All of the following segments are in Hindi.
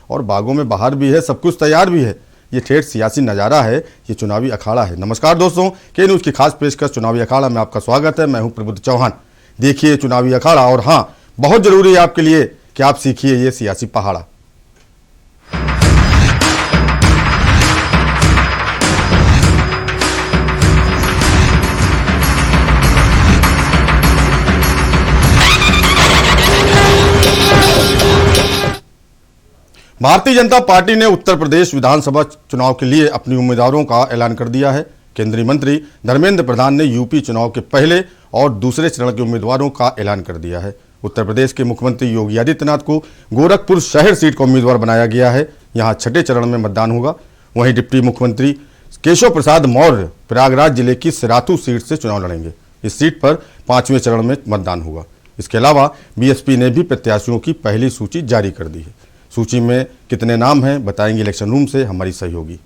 और बागों में बहार भी है, सब कुछ तैयार भी है। ये ठेठ सियासी नज़ारा है, ये चुनावी अखाड़ा है। नमस्कार दोस्तों, के न्यूज़ की खास पेशकश चुनावी अखाड़ा में आपका स्वागत है। मैं हूं प्रबुद्ध चौहान। देखिए चुनावी अखाड़ा, और हाँ, बहुत जरूरी है आपके लिए कि आप सीखिए ये सियासी पहाड़ा। भारतीय जनता पार्टी ने उत्तर प्रदेश विधानसभा चुनाव के लिए अपनी उम्मीदवारों का ऐलान कर दिया है। केंद्रीय मंत्री धर्मेंद्र प्रधान ने यूपी चुनाव के पहले और दूसरे चरण के उम्मीदवारों का ऐलान कर दिया है। उत्तर प्रदेश के मुख्यमंत्री योगी आदित्यनाथ को गोरखपुर शहर सीट का उम्मीदवार बनाया गया है। यहां छठे चरण में मतदान होगा। वहीं डिप्टी मुख्यमंत्री केशव प्रसाद मौर्य प्रयागराज जिले की सिराथू सीट से चुनाव लड़ेंगे। इस सीट पर 5वें चरण में मतदान होगा। इसके अलावा बीएसपी ने भी प्रत्याशियों की पहली सूची जारी कर दी है। सूची में कितने नाम हैं बताएंगे इलेक्शन रूम से हमारी सहयोगी।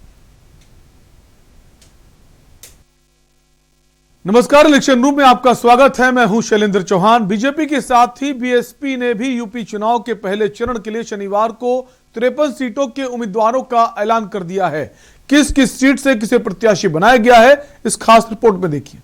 नमस्कार, इलेक्शन रूम में आपका स्वागत है। मैं हूं शैलेंद्र चौहान। बीजेपी के साथ ही बीएसपी ने भी यूपी चुनाव के पहले चरण के लिए शनिवार को 53 सीटों के उम्मीदवारों का ऐलान कर दिया है। किस किस सीट से किसे प्रत्याशी बनाया गया है, इस खास रिपोर्ट में देखिए।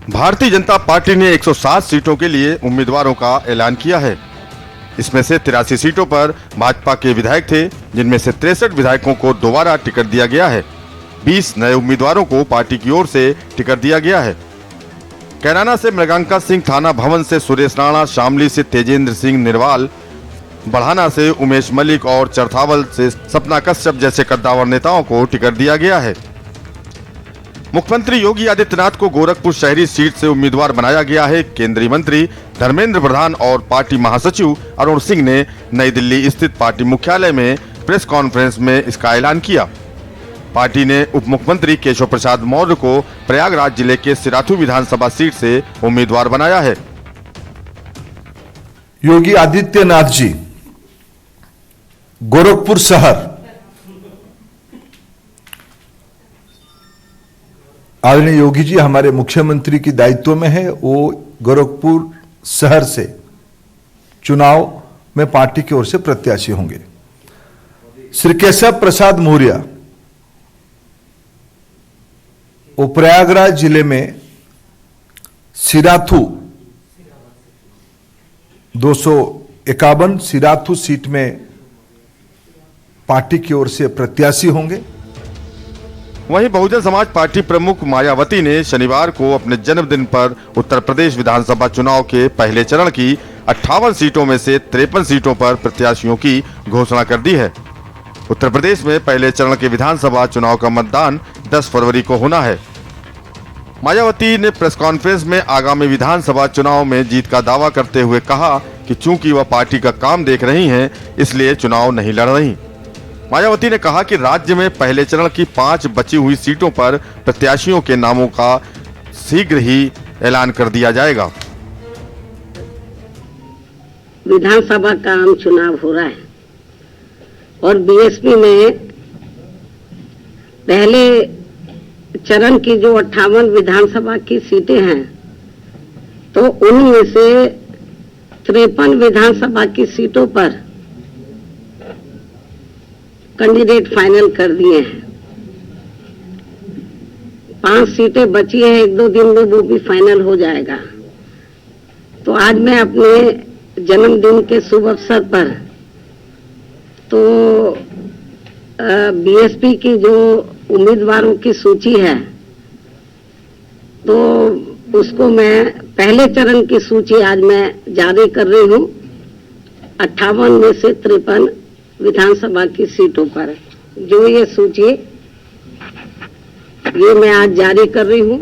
भारतीय जनता पार्टी ने 107 सीटों के लिए उम्मीदवारों का ऐलान किया है। इसमें से 83 सीटों पर भाजपा के विधायक थे, जिनमें से 63 विधायकों को दोबारा टिकट दिया गया है। 20 नए उम्मीदवारों को पार्टी की ओर से टिकट दिया गया है। कैराना से मृगांका सिंह, थाना भवन से सुरेश राणा, शामली से तेजेंद्र सिंह निर्वाल, बढ़ाना से उमेश मलिक और चरथावल से सपना कश्यप जैसे कद्दावर नेताओं को टिकट दिया गया है। मुख्यमंत्री योगी आदित्यनाथ को गोरखपुर शहरी सीट से उम्मीदवार बनाया गया है। केंद्रीय मंत्री धर्मेंद्र प्रधान और पार्टी महासचिव अरुण सिंह ने नई दिल्ली स्थित पार्टी मुख्यालय में प्रेस कॉन्फ्रेंस में इसका ऐलान किया। पार्टी ने उप मुख्यमंत्री केशव प्रसाद मौर्य को प्रयागराज जिले के सिराथू विधानसभा सीट से उम्मीदवार बनाया है। योगी आदित्यनाथ जी गोरखपुर शहर, आदरणीय योगी जी हमारे मुख्यमंत्री की दायित्व में है। वो गोरखपुर शहर से चुनाव में पार्टी की ओर से प्रत्याशी होंगे। श्री केशव प्रसाद मौर्य वो प्रयागराज जिले में सिराथू 251 सिराथू सीट में पार्टी की ओर से प्रत्याशी होंगे। वहीं बहुजन समाज पार्टी प्रमुख मायावती ने शनिवार को अपने जन्मदिन पर उत्तर प्रदेश विधानसभा चुनाव के पहले चरण की 58 सीटों में से 53 सीटों पर प्रत्याशियों की घोषणा कर दी है। उत्तर प्रदेश में पहले चरण के विधानसभा चुनाव का मतदान 10 फरवरी को होना है। मायावती ने प्रेस कॉन्फ्रेंस में आगामी विधानसभा चुनाव में जीत का दावा करते हुए कहा कि चूंकि वह पार्टी का काम देख रही हैं, इसलिए चुनाव नहीं लड़ रही। मायावती ने कहा कि राज्य में पहले चरण की 5 बची हुई सीटों पर प्रत्याशियों के नामों का शीघ्र ही ऐलान कर दिया जाएगा। विधानसभा का आम चुनाव हो रहा है और बीएसपी में पहले चरण की जो 58 विधानसभा की सीटें हैं, तो उनमें से 53 विधानसभा की सीटों पर कैंडिडेट फाइनल कर दिए हैं। 5 सीटें बची है, 1-2 दिन में वो भी फाइनल हो जाएगा। तो आज मैं अपने जन्मदिन के शुभ अवसर पर तो बीएसपी की जो उम्मीदवारों की सूची है, तो उसको मैं पहले चरण की सूची आज मैं जारी कर रही हूँ। 58 में से 53 विधानसभा की सीटों पर जो ये सूची ये मैं आज जारी कर रही हूँ।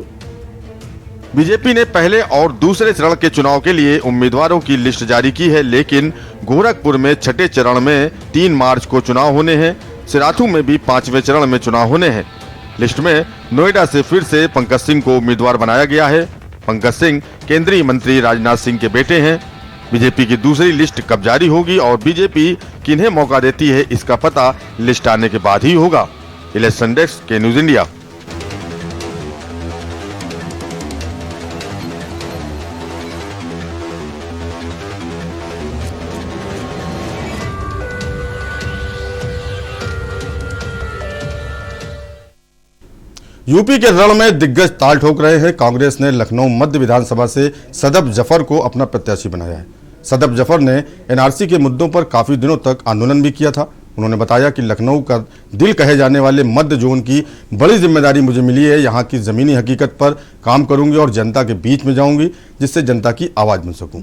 बीजेपी ने पहले और दूसरे चरण के चुनाव के लिए उम्मीदवारों की लिस्ट जारी की है, लेकिन गोरखपुर में छठे चरण में 3 मार्च को चुनाव होने हैं। सिराथू में भी 5वें चरण में चुनाव होने हैं। लिस्ट में नोएडा से फिर से पंकज सिंह को उम्मीदवार बनाया गया है। पंकज सिंह केंद्रीय मंत्री राजनाथ सिंह के बेटे हैं। बीजेपी की दूसरी लिस्ट कब जारी होगी और बीजेपी किन्हें मौका देती है, इसका पता लिस्ट आने के बाद ही होगा। इलेक्शन डेस्क के न्यूज इंडिया। यूपी के रण में दिग्गज ताल ठोक रहे हैं। कांग्रेस ने लखनऊ मध्य विधानसभा से सदब जफर को अपना प्रत्याशी बनाया है। सदब जफर ने एनआरसी के मुद्दों पर काफी दिनों तक आंदोलन भी किया था। उन्होंने बताया कि लखनऊ का दिल कहे जाने वाले मध्य जोन की बड़ी जिम्मेदारी मुझे मिली है। यहाँ की जमीनी हकीकत पर काम करूंगी और जनता के बीच में जाऊंगी, जिससे जनता की आवाज बन सकूं।